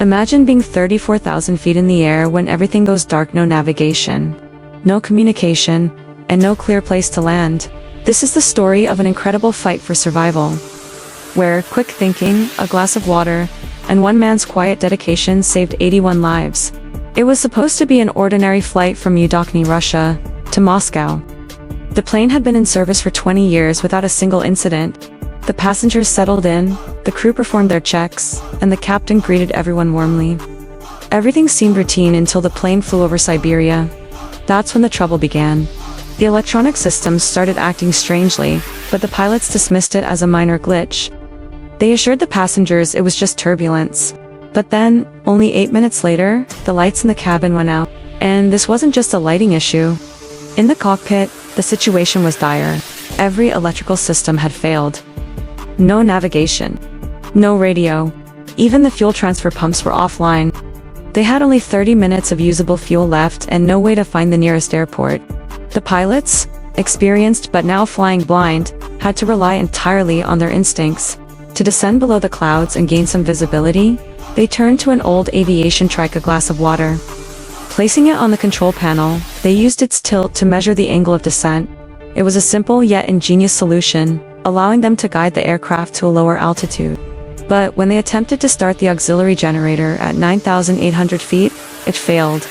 Imagine being 34,000 feet in the air when everything goes dark. No navigation, no communication, and no clear place to land. This is the story of an incredible fight for survival, where quick thinking, a glass of water, and one man's quiet dedication saved 81 lives. It was supposed to be an ordinary flight from Yudokny, Russia, to Moscow. The plane had been in service for 20 years without a single incident. The passengers settled in, the crew performed their checks, and the captain greeted everyone warmly. Everything seemed routine until the plane flew over Siberia. That's when the trouble began. The electronic systems started acting strangely, but the pilots dismissed it as a minor glitch. They assured the passengers it was just turbulence. But then, only 8 minutes later, the lights in the cabin went out. And this wasn't just a lighting issue. In the cockpit, the situation was dire. Every electrical system had failed. No navigation. No radio. Even the fuel transfer pumps were offline. They had only 30 minutes of usable fuel left and no way to find the nearest airport. The pilots, experienced but now flying blind, had to rely entirely on their instincts. To descend below the clouds and gain some visibility, they turned to an old aviation trike, a glass of water. Placing it on the control panel, they used its tilt to measure the angle of descent. It was a simple yet ingenious solution, allowing them to guide the aircraft to a lower altitude. But when they attempted to start the auxiliary generator at 9,800 feet, it failed.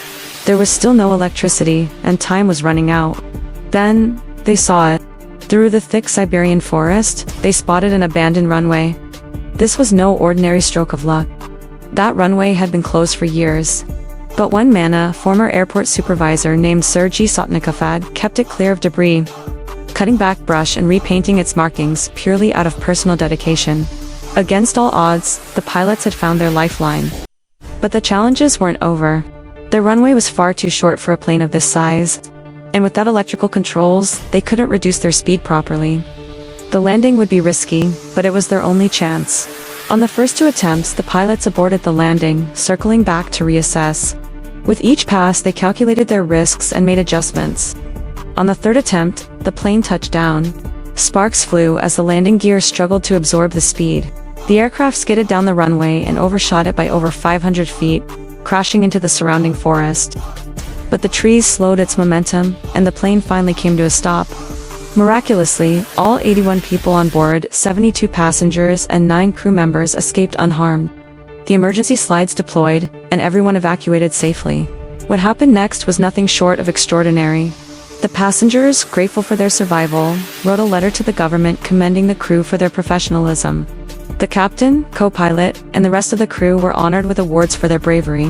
There was still no electricity, and time was running out. Then, they saw it. Through the thick Siberian forest, they spotted an abandoned runway. This was no ordinary stroke of luck. That runway had been closed for years. But one man, a former airport supervisor named Sergei Sotnikov, had kept it clear of debris, cutting back brush and repainting its markings purely out of personal dedication. Against all odds, the pilots had found their lifeline. But the challenges weren't over. The runway was far too short for a plane of this size, and without electrical controls, they couldn't reduce their speed properly. The landing would be risky, but it was their only chance. On the first 2 attempts, the pilots aborted the landing, circling back to reassess. With each pass, they calculated their risks and made adjustments. On the 3rd attempt, the plane touched down. Sparks flew as the landing gear struggled to absorb the speed. The aircraft skidded down the runway and overshot it by over 500 feet, crashing into the surrounding forest. But the trees slowed its momentum, and the plane finally came to a stop. Miraculously, all 81 people on board, 72 passengers and 9 crew members escaped unharmed. The emergency slides deployed, and everyone evacuated safely. What happened next was nothing short of extraordinary. The passengers, grateful for their survival, wrote a letter to the government commending the crew for their professionalism. The captain, co-pilot, and the rest of the crew were honored with awards for their bravery.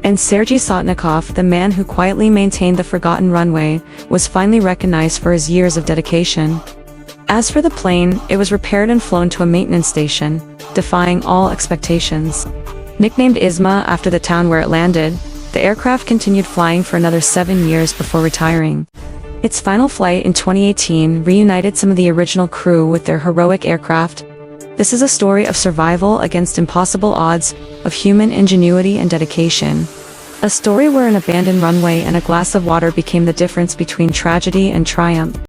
And Sergei Sotnikov, the man who quietly maintained the forgotten runway, was finally recognized for his years of dedication. As for the plane, it was repaired and flown to a maintenance station, defying all expectations. Nicknamed Izma after the town where it landed, the aircraft continued flying for another 7 years before retiring. Its final flight in 2018 reunited some of the original crew with their heroic aircraft. This is a story of survival against impossible odds, of human ingenuity and dedication. A story where an abandoned runway and a glass of water became the difference between tragedy and triumph.